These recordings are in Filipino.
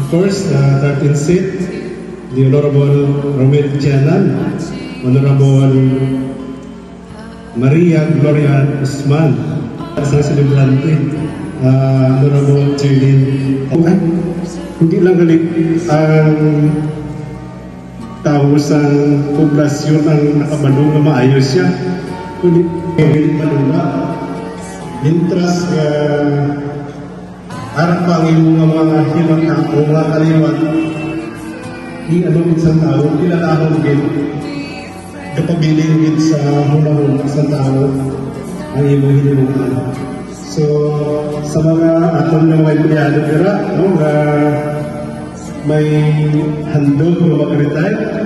course, 13th seat, the Honorable Romel Tianan, Honorable Maria Gloria Usman, isang celebrante, Honorable Jerlyn. Hindi lang galit ang tao sa poblasyon ang nakabalo na maayos siya, kundi galit malula. Mintras harap pa ang iyong mga hilang ako, mga kaliwat, i-alumit sa tao, ilalahong din, kapabilin sa hulahong sa tao, ang iyong hilinungan. So, sa mga atong ng may piyado kira, no, may handog o mag-retire,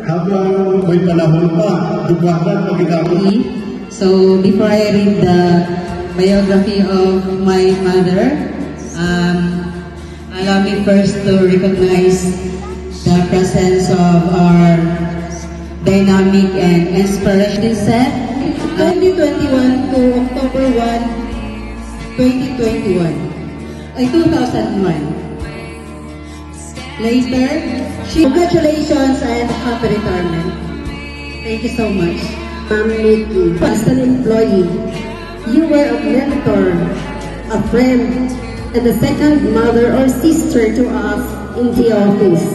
habang may panahon pa, dubahan pag-ikapon. So, before I read the biography of my mother, allow me first to recognize the presence of our dynamic and inspiration set 2021 to October 1, 2021 ay 2001. Later, congratulations and happy retirement. Thank you so much. Mickey, as an employee, you were a mentor, a friend, and a second mother or sister to us in the office.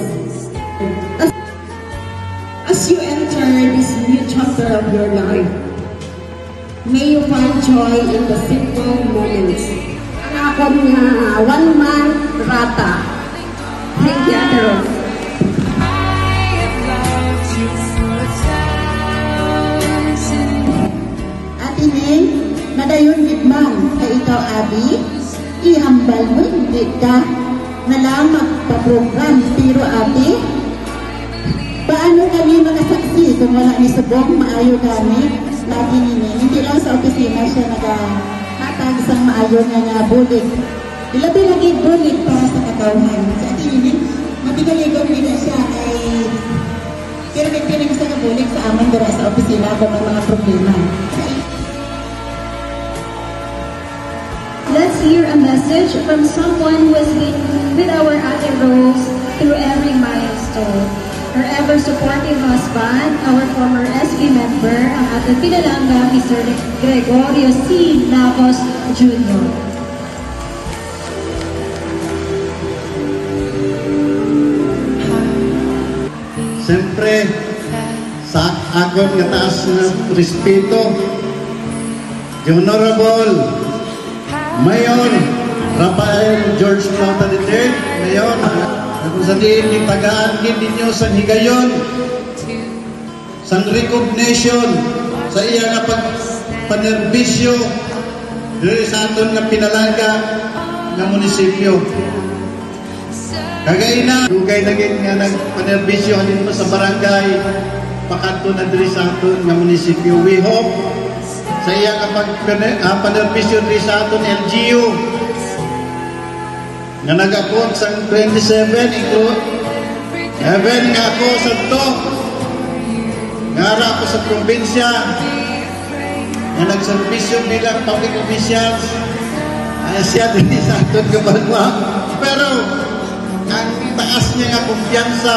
As you enter this new chapter of your life, may you find joy in the simple moments. Ang akong one-man rata. Thank you, Ate Rose. Ate Ning, nadayon gitman kay ikaw, Abi. Ihambal mo, hindi ka nalamak pa-program. Pero, Abi, paano kami makasaksi kung wala ni Subong, maayo kami? Lagi nini, hindi lang sa opisina siya naghatag isang maayo nga bulik. Ilabi lagi bulik para sa katawhan. Sa Ate Nini, mabigaligong nila siya ay pinag sa bulik sa amin dara sa opisina kung may mga problema. Let's hear a message from someone who has been with our Ate Rose through every milestone. Her ever-supportive husband, our former SB member, ang ating pinalangga, Mr. Gregorio C. Navos Jr. Siyempre, sa agon nga taas na respeto, the Honorable Mayor Rafael George Plata III, Mayor, kung sa diin yung tagaan ninyo sa higayon, sa recognition, sa iya nga panerbisyo, dito sa aton nga pinalangga ng munisipyo. Kagay na, dugay naging nga nagpanerbisyo halin mo sa barangay, pakanto na dito sa aton nga munisipyo. We hope sa iya nga panerbisyo dito sa aton LGU, nga nag-apod sa 27, include even nga ako sa to, ngara ako sa probinsya, nga nagservisyo bilang public officials, ay siya din sa aton kabalwa. Pero, ang taas niya nga kumpiyansa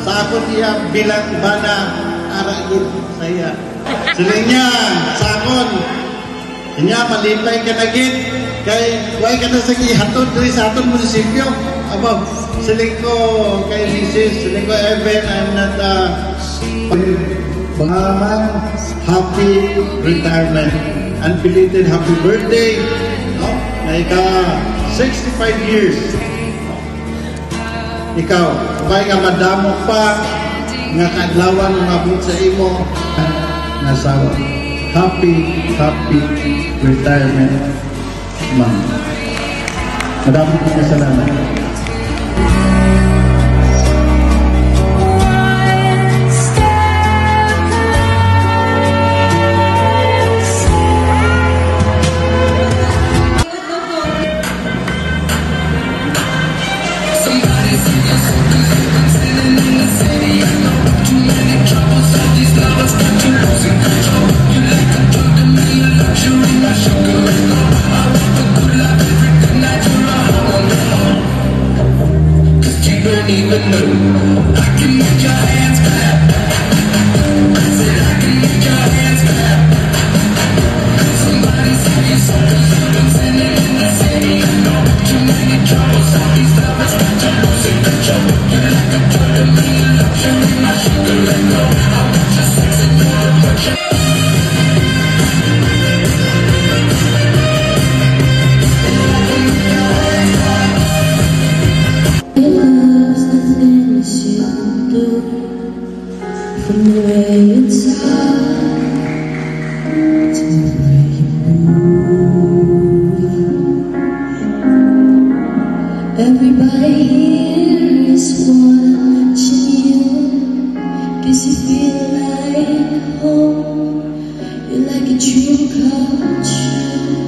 sa akon iya bilang bana, aragin sa iya. Siling niya, sa akon, niya malipay ka na gid, kay huwag ka na sa ihatod diri sa aton munisipyo. Aba, siling ko kay Mrs. Siling ko Evan, I'm not pangaman, happy retirement, unbelated happy birthday, no? Na ika 65 years. Ikaw, kaya nga madamo pa nga kadlawan mabot sa imo nasawa. Happy retirement, ma'am. Madami po kasalanan. From the way you talk to the way you move, everybody here is watching you, 'cause you feel like home. You're like a dream come true.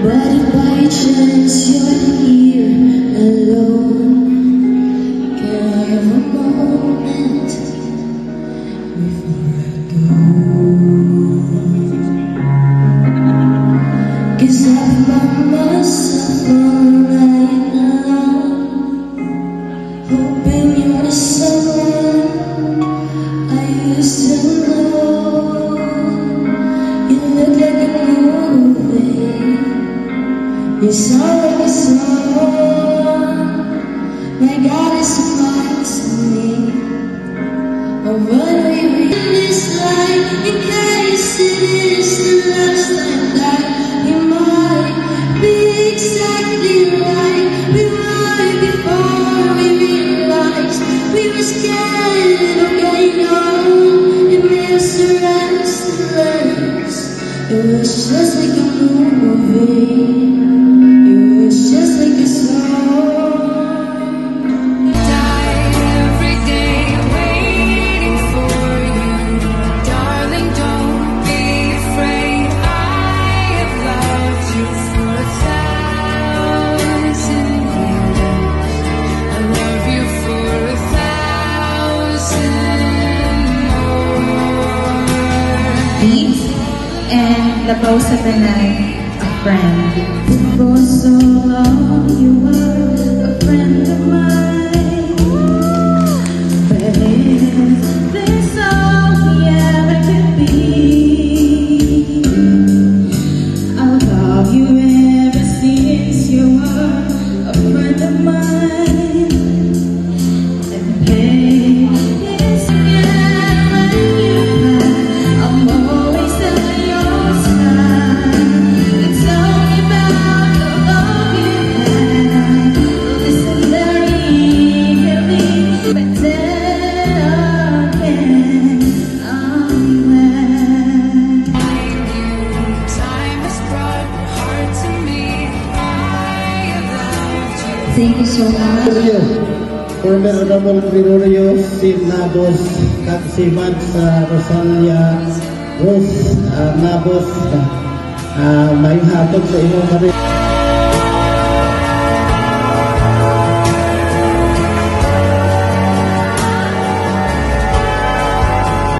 But if by chance you're here alone, have a moment before I go, 'cause I've found myself all night long, hoping you're the someone I used to know. You look like a movie, you sound like a song. My God is amazing me. Oh, what we in this life, in case it is the last time that we might be exactly right. We were before we realized we were scared of getting on. It made us restless. It was just like a movie. It was just like a song. And the post of the night, a friend. For so long you were a friend of mine, but is this all we ever could be? I'll love you ever since you were a friend of mine. And pain is never you. I'm always on your side. It's only about the love you have. Listen very eagerly, but then again, I'm glad. Time has brought heart to me. I have loved you. Thank you so much. Former Honorable Gregorio Sim Nabos, Katsiman sa Rosalia Rose Nabos, may hatod sa iyong